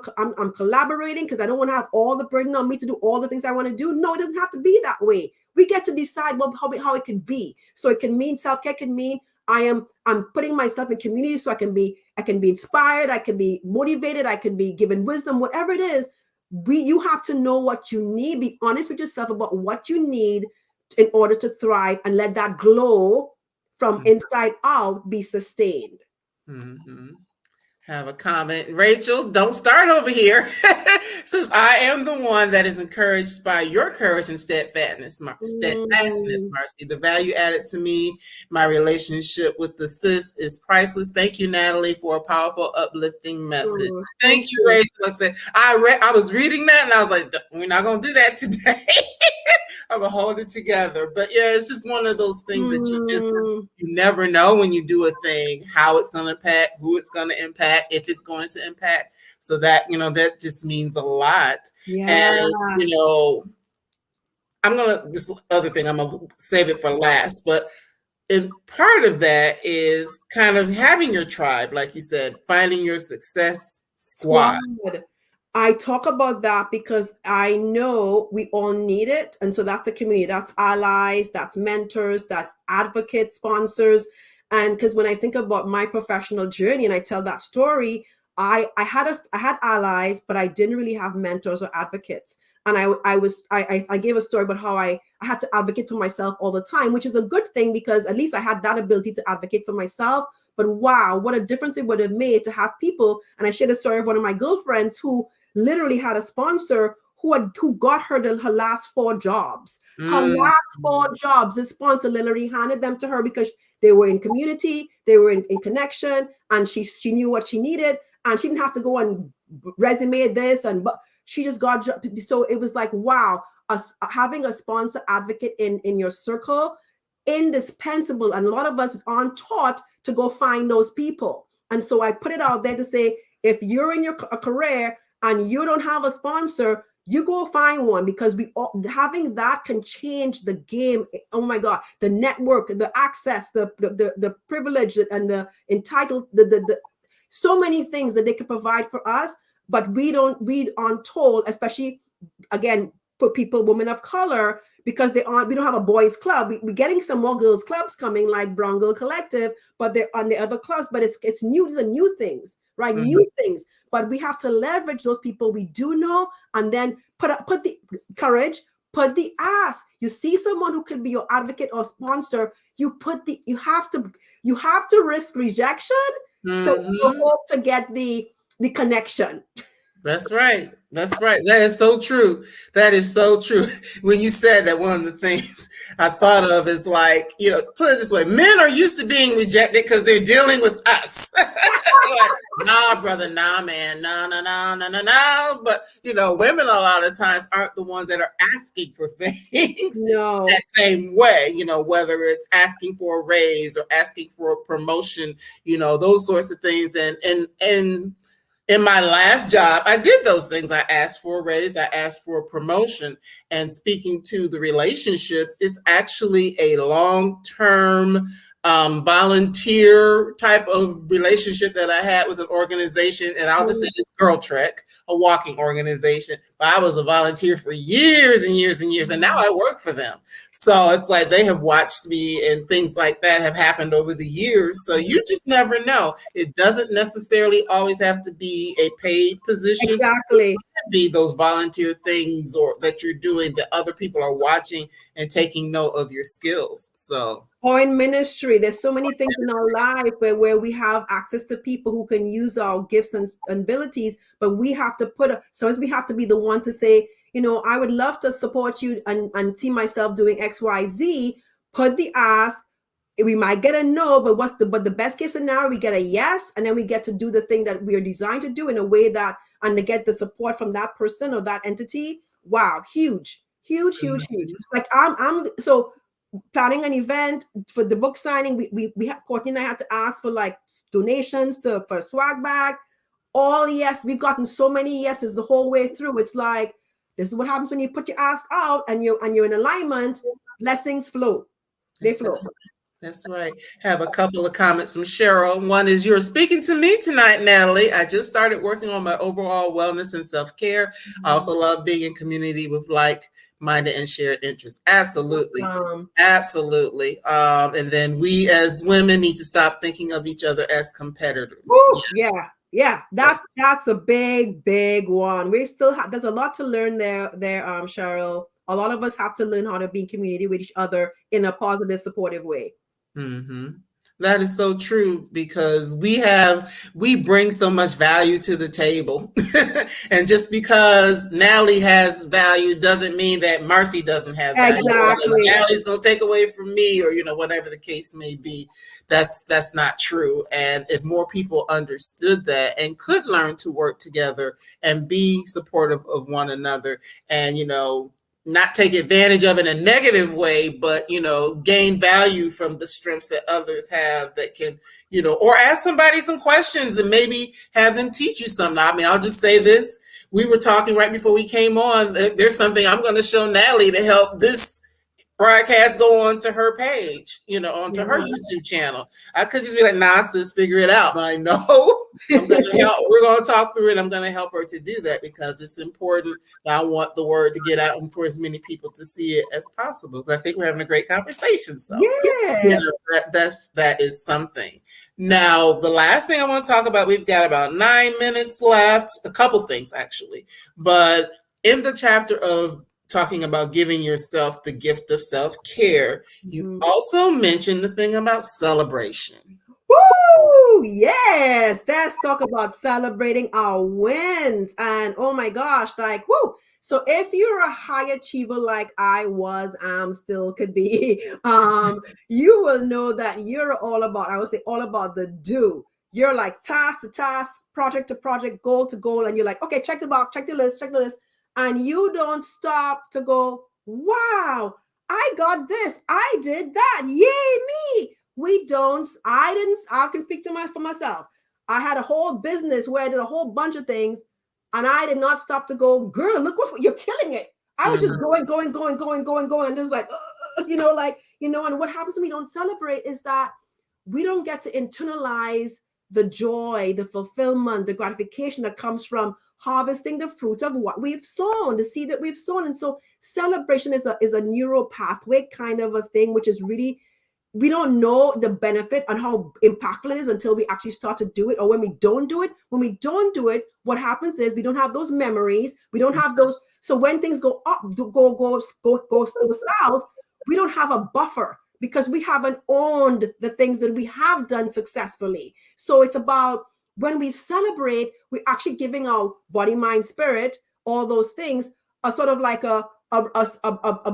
collaborating because I don't want to have all the burden on me to do all the things I want to do. No, it doesn't have to be that way. We get to decide how it can be. So it can mean self-care can mean I'm putting myself in community so I can be inspired, I can be motivated, I can be given wisdom, whatever it is. You have to know what you need. Be honest with yourself about what you need in order to thrive and let that glow from inside out be sustained. Have a comment. Rachel, don't start over here. Says, I am the one that is encouraged by your courage and steadfastness, Marcie. The value added to me, my relationship with the sis is priceless. Thank you, Natalie, for a powerful, uplifting message. Thank you, Rachel. Like I said, I was reading that and I was like, we're not going to do that today. I'm going to hold it together. But yeah, it's just one of those things that you never know when you do a thing, how it's going to impact, who it's going to impact, if it's going to impact. So that, that just means a lot. Yeah. And, this other thing, I'm going to save it for last, but part of that is kind of having your tribe, like you said, finding your success squad. I talk about that because I know we all need it. And so that's a community, that's allies, that's mentors, that's advocates, sponsors. And because when I think about my professional journey and I tell that story, I had allies, but I didn't really have mentors or advocates. And I gave a story about how I had to advocate for myself all the time, which is a good thing because at least I had that ability to advocate for myself. But wow, what a difference it would have made to have people. And I shared a story of one of my girlfriends who literally had a sponsor who got her her last 4 jobs. Her last 4 jobs, the sponsor literally handed them to her because they were in community, they were in connection, and she knew what she needed, and she didn't have to go and resume this, but she just got. So it was like, wow, having a sponsor advocate in your circle, indispensable. And a lot of us aren't taught to go find those people. And so I put it out there to say, if you're in your career and you don't have a sponsor, you go find one, because having that can change the game. Oh my God, the network, the access, the privilege, and the entitled, the so many things that they can provide for us, but we aren't told, especially again for people, women of color, because we don't have a boys club. We're getting some more girls clubs coming, like Brown Girl Collective, but they're on the other clubs, but it's new. These are new things, right? Mm-hmm. New things, but we have to leverage those people we do know, and then put the courage, put the ask. You see someone who could be your advocate or sponsor, you have to risk rejection to hope to get the connection. That's right. That's right. That is so true. That is so true. When you said that, one of the things I thought of is like, put it this way: men are used to being rejected because they're dealing with us. Like, nah, brother, nah, man, no, no, no, no, no, no. But women a lot of times aren't the ones that are asking for things No. that same way. Whether it's asking for a raise or asking for a promotion, those sorts of things, and in my last job, I did those things. I asked for a raise, I asked for a promotion. And speaking to the relationships, it's actually a long-term volunteer type of relationship that I had with an organization. And I'll just say it's Girl Trek, a walking organization. But I was a volunteer for years and years and years, and now I work for them. So it's like they have watched me, and things like that have happened over the years. So you just never know. It doesn't necessarily always have to be a paid position. Exactly. It could be those volunteer things or that you're doing that other people are watching and taking note of your skills. So, or in ministry, there's so many things in our life where we have access to people who can use our gifts and abilities, but we have to sometimes we have to be the one to say, I would love to support you and see myself doing XYZ. Put the ask. We might get a no, but the best case scenario, we get a yes, and then we get to do the thing that we are designed to do in a way that, and to get the support from that person or that entity. Wow, huge. Like I'm so planning an event for the book signing. We have, Courtney and I had to ask for like donations for swag bag. All yes, we've gotten so many yeses the whole way through. It's like, this is what happens when you put your ask out and you're in alignment. Blessings flow. They flow. That's right. Have a couple of comments from Cheryl. One is, you're speaking to me tonight, Natalie. I just started working on my overall wellness and self-care. I also love being in community with like-minded and shared interests. Absolutely. Absolutely. And then we as women need to stop thinking of each other as competitors. Ooh, yeah. That's a big one. We still there's a lot to learn there, Cheryl. A lot of us have to learn how to be in community with each other in a positive, supportive way. Mm-hmm. That is so true, because we bring so much value to the table. And just because Natalie has value doesn't mean that Marcie doesn't have value. Exactly. Natalie's going to take away from me, or whatever the case may be. That's not true. And if more people understood that and could learn to work together and be supportive of one another, and not take advantage of it in a negative way, but gain value from the strengths that others have, that can, or ask somebody some questions and maybe have them teach you something. I mean, I'll just say this. We were talking right before we came on. There's something I'm going to show Natalie to help this broadcast go on to her page, onto her YouTube channel. I could just be like, nah, sis, figure it out. But I know I'm going to help. We're going to talk through it. I'm going to help her to do that, because it's important. I want the word to get out and for as many people to see it as possible. I think we're having a great conversation. So that is something. Now, the last thing I want to talk about, we've got about 9 minutes left, a couple things actually, but in the chapter of talking about giving yourself the gift of self-care, you also mentioned the thing about celebration. Woo! Yes, let's talk about celebrating our wins. And oh my gosh, like, woo! So if you're a high achiever like I was, still could be, you will know that you're all about, I would say all about the do. You're like task to task, project to project, goal to goal, and you're like, okay, check the box, check the list, and you don't stop to go, wow, I got this, I did that, yay me. I can speak for myself. I had a whole business where I did a whole bunch of things. And I did not stop to go, girl, look what you're killing it. I was just going. And it was like, and what happens when we don't celebrate is that we don't get to internalize the joy, the fulfillment, the gratification that comes from harvesting the fruit of what we've sown, the seed that we've sown. And so celebration is a neural pathway kind of a thing, which is really, we don't know the benefit and how impactful it is until we actually start to do it, or when we don't do it. When we don't do it, what happens is we don't have those memories. We don't have those. So when things go up, go south, we don't have a buffer because we haven't owned the things that we have done successfully. So it's about when we celebrate, we're actually giving our body, mind, spirit, all those things, a sort of like a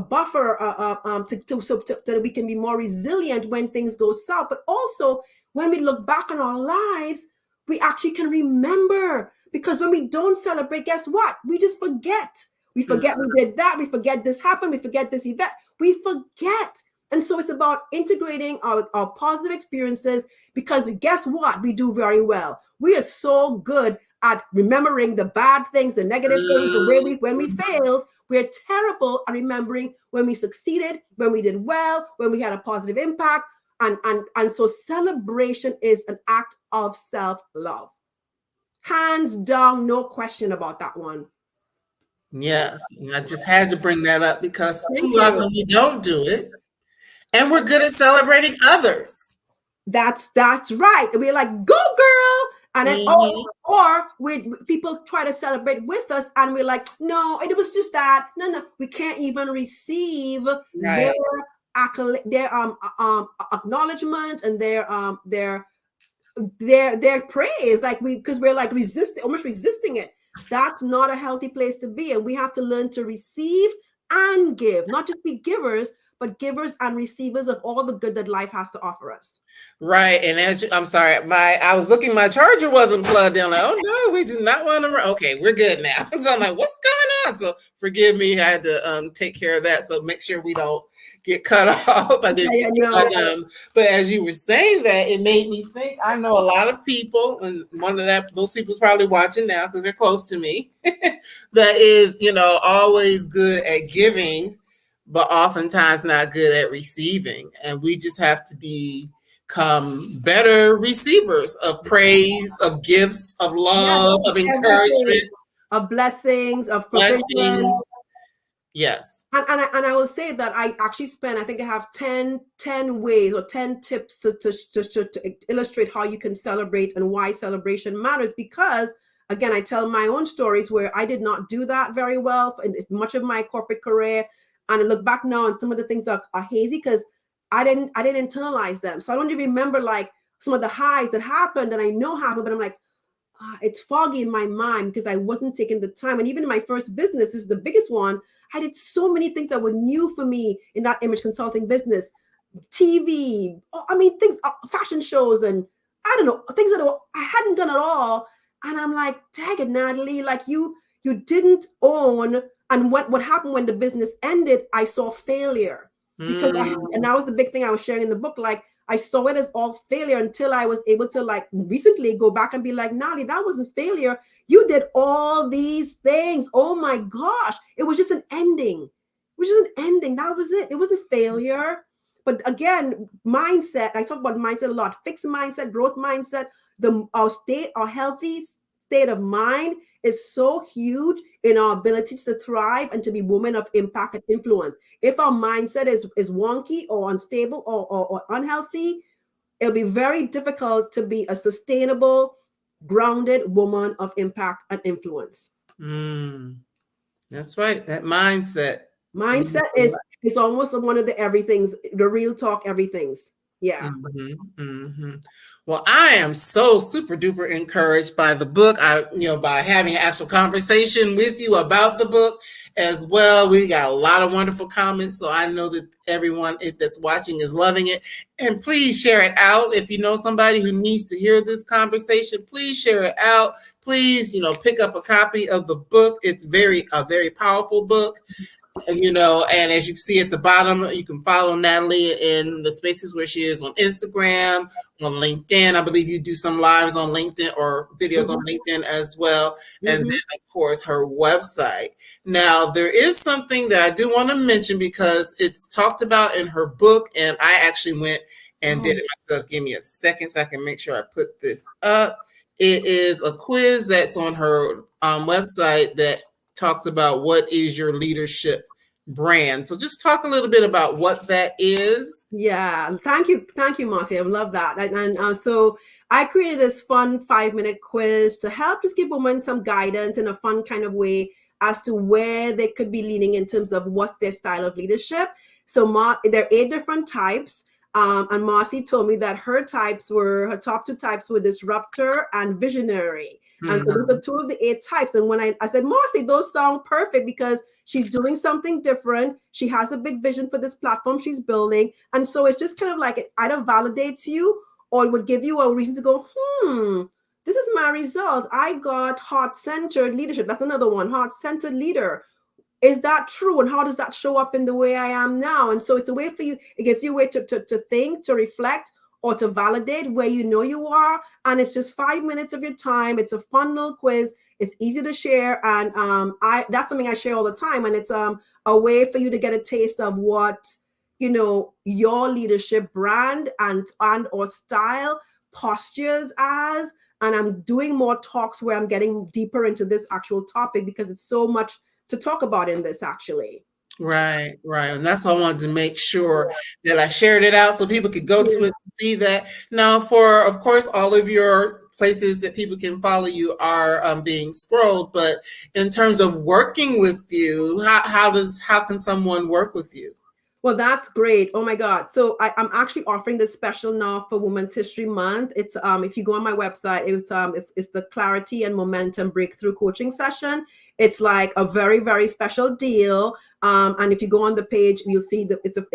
buffer so that we can be more resilient when things go south. But also when we look back on our lives, we actually can remember, because when we don't celebrate, guess what? We just forget. We forget we did that. We forget this happened. We forget this event. We forget. And so it's about integrating our positive experiences, because guess what? We do very well. We are so good at remembering the bad things, the negative things, the way when we failed. We're terrible at remembering when we succeeded, when we did well, when we had a positive impact. And so celebration is an act of self-love. Hands down, no question about that one. Yes, I just had to bring that up because too often we don't do it, and we're good at celebrating others. That's right. We're like, go girl. And then, or people try to celebrate with us, and we're like, no, it was just that. No, we can't even receive their acknowledgement and their praise, like because we're like almost resisting it. That's not a healthy place to be, and we have to learn to receive and give, not just be givers, but givers and receivers of all the good that life has to offer us. Right. And I'm sorry, I was looking, my charger wasn't plugged in. Like, oh no, we do not want to. Okay, we're good now. So I'm like, what's going on? So forgive me, I had to take care of that. So make sure we don't get cut off. I didn't. But as you were saying that, it made me think. I know a lot of people, and those people's probably watching now because they're close to me. That is, always good at giving, but oftentimes not good at receiving, and we just have to become better receivers of praise, of gifts, of love, of encouragement, of blessings, of provision. Yes. And I will say that I actually I think I have 10 ways or 10 tips to illustrate how you can celebrate and why celebration matters. Because again, I tell my own stories where I did not do that very well in much of my corporate career. And I look back now and some of the things are hazy because I didn't internalize them. So I don't even remember like some of the highs that happened and I know happened, but I'm like, it's foggy in my mind because I wasn't taking the time. And even in my first business, this is the biggest one, I did so many things that were new for me in that image consulting business, TV, things, fashion shows, and I don't know, things that I hadn't done at all. And I'm like, dang it, Natalie, like you didn't own. And what happened when the business ended, I saw failure. Because and that was the big thing I was sharing in the book. Like I saw it as all failure until I was able to like recently go back and be like, Natalie, that wasn't failure. You did all these things. Oh my gosh. It was just an ending. It was just an ending. That was it. It wasn't failure. But again, mindset, I talk about mindset a lot. Fixed mindset, growth mindset, our healthy state of mind is so huge in our ability to thrive and to be women of impact and influence. If our mindset is wonky or unstable or unhealthy, it'll be very difficult to be a sustainable, grounded woman of impact and influence. That's right. That mindset. Mindset is almost one of the everythings, the real talk everythings. Yeah. Well, I am so super duper encouraged by the book. By having an actual conversation with you about the book as well. We got a lot of wonderful comments, so I know that everyone that's watching is loving it. And please share it out. If you know somebody who needs to hear this conversation, please share it out. Please, pick up a copy of the book. It's a very powerful book. And as you see at the bottom, you can follow Natalie in the spaces where she is on Instagram, on LinkedIn. I believe you do some lives on LinkedIn or videos on LinkedIn as well. And then, of course, her website. Now, there is something that I do want to mention because it's talked about in her book, and I actually went and did it myself. Give me a second so I can make sure I put this up. It is a quiz that's on her website that talks about what is your leadership brand. So just talk a little bit about what that is. Yeah, thank you, Marcie. I love that. And so I created this fun 5-minute quiz to help just give women some guidance in a fun kind of way as to where they could be leaning in terms of what's their style of leadership. So there are 8 different types. And Marcie told me that her top 2 types were disruptor and visionary. And so those are 2 of the 8 types. And when I said, Marcie, those sound perfect because she's doing something different. She has a big vision for this platform she's building. And so it's just kind of like it either validates you or it would give you a reason to go, this is my results. I got heart-centered leadership. That's another one, heart-centered leader. Is that true? And how does that show up in the way I am now? And so it's a way for you, it gives you a way to think, to reflect, or to validate where you know you are. And it's just 5 minutes of your time. It's a fun little quiz. It's easy to share. And that's something I share all the time. And it's a way for you to get a taste of what, your leadership brand and or style postures as. And I'm doing more talks where I'm getting deeper into this actual topic because it's so much to talk about in this actually. Right. And that's why I wanted to make sure that I shared it out so people could go to it and see that. Now, for, of course, all of your places that people can follow you are being scrolled, but in terms of working with you, how can someone work with you? Well, that's great. Oh my God. So I'm actually offering this special now for Women's History Month. It's if you go on my website, it's the Clarity and Momentum Breakthrough Coaching Session. It's like a very, very special deal. And if you go on the page, you'll see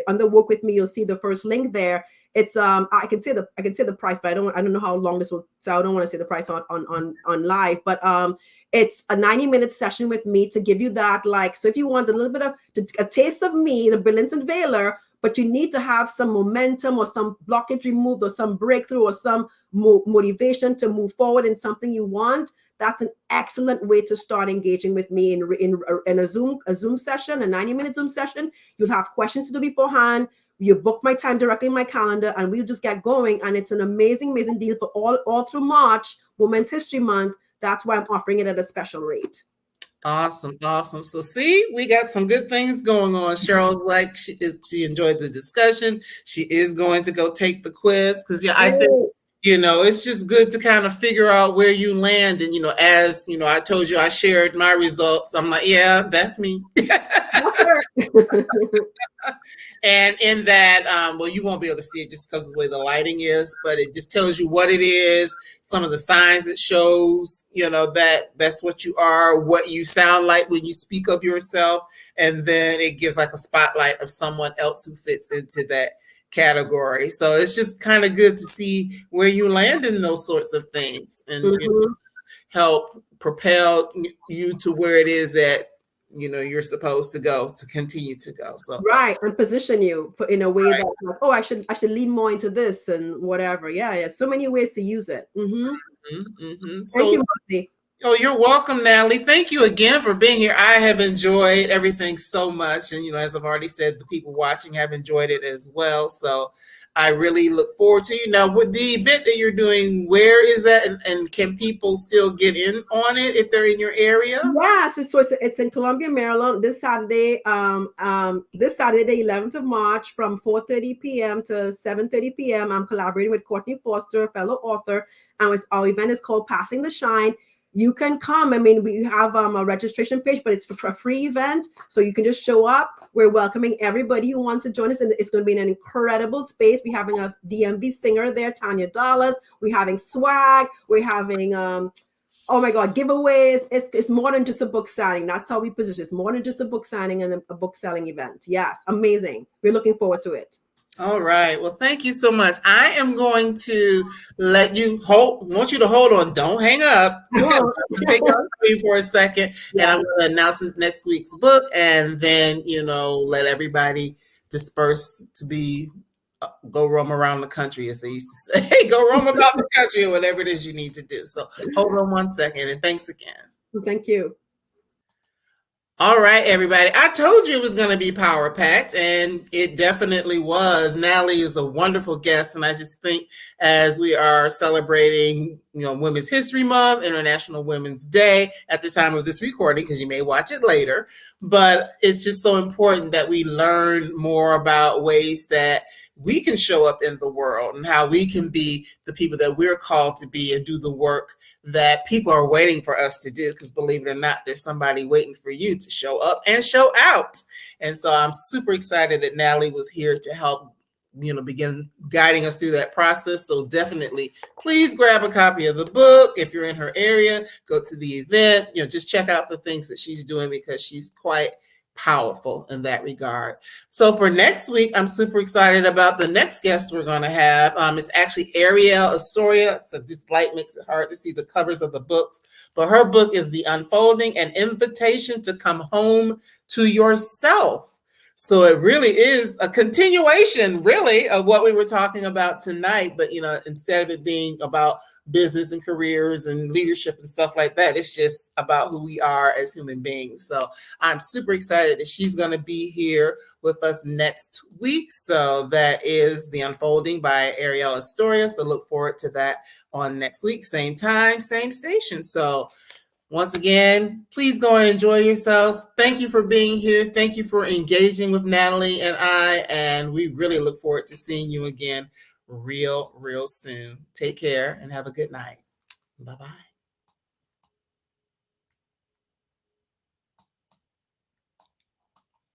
under Work With Me, you'll see the first link there. It's I can say the price, but I don't know how long this will, so I don't want to say the price on live. But it's a 90-minute session with me to give you that, so if you want a little bit of a taste of me, the Brilliance Unveiler, but you need to have some momentum or some blockage removed or some breakthrough or some motivation to move forward in something you want, that's an excellent way to start engaging with me in a Zoom session, a 90-minute Zoom session. You'll have questions to do beforehand. You book my time directly in my calendar and we'll just get going. And it's an amazing, amazing deal for all through March, Women's History Month. That's why I'm offering it at a special rate. Awesome. So see, we got some good things going on. Cheryl's like, she enjoyed the discussion. She is going to go take the quiz because I think, it's just good to kind of figure out where you land. And, as, I told you, I shared my results. I'm like, yeah, that's me. And in that, you won't be able to see it just because of the way the lighting is, but it just tells you what it is, some of the signs it shows, that's what you are, what you sound like when you speak of yourself. And then it gives like a spotlight of someone else who fits into that category. So it's just kind of good to see where you land in those sorts of things and help propel you to where it is that you're supposed to go, to continue to go. So right, and position you in a way that like, I should lean more into this and whatever. Yeah, so many ways to use it. Thank you, Marcie. Oh, you're welcome, Natalie. Thank you again for being here. I have enjoyed everything so much. And, as I've already said, the people watching have enjoyed it as well. So I really look forward to you. Now, with the event that you're doing, where is that? And can people still get in on it if they're in your area? Yes, it's in Columbia, Maryland, this Saturday, the 11th of March from 4:30 p.m. to 7:30 p.m. I'm collaborating with Courtney Foster, a fellow author, and our event is called Passing the Shine. You can come. I mean, we have a registration page, but it's for a free event. So you can just show up. We're welcoming everybody who wants to join us. And it's going to be an incredible space. We're having a DMV singer there, Tanya Dollars. We're having swag. We're having, oh my God, giveaways. It's more than just a book signing. That's how we position it. It's more than just a book signing and a book selling event. Yes, amazing. We're looking forward to it. All right. Well, thank you so much. I am going to want you to hold on. Don't hang up. No. Take your screen for a second, and Yeah. I'm going to announce next week's book, and then, let everybody disperse to go roam around the country, as they used to say. Go roam about the country or whatever it is you need to do. So hold on one second, and thanks again. Thank you. All right, everybody. I told you it was going to be power packed, and it definitely was. Natalie is a wonderful guest, and I just think as we are celebrating, Women's History Month, International Women's Day at the time of this recording, because you may watch it later, but it's just so important that we learn more about ways that we can show up in the world and how we can be the people that we're called to be and do the work that people are waiting for us to do, because believe it or not, there's somebody waiting for you to show up and show out. And so I'm super excited that Natalie was here to help begin guiding us through that process. So definitely please grab a copy of the book. If you're in her area, go to the event, just check out the things that she's doing, because she's quite powerful in that regard. So for next week, I'm super excited about the next guest we're going to have. It's actually Ariel Astoria. So this light makes it hard to see the covers of the books, but her book is The Unfolding: An Invitation to Come Home to Yourself. So it really is a continuation, really, of what we were talking about tonight. But, instead of it being about business and careers and leadership and stuff like that, it's just about who we are as human beings. So I'm super excited that she's going to be here with us next week. So that is The Unfolding by Ariel Astoria. So look forward to that on next week. Same time, same station. So once again, please go and enjoy yourselves. Thank you for being here. Thank you for engaging with Natalie and I. And we really look forward to seeing you again real soon. Take care and have a good night. Bye-bye.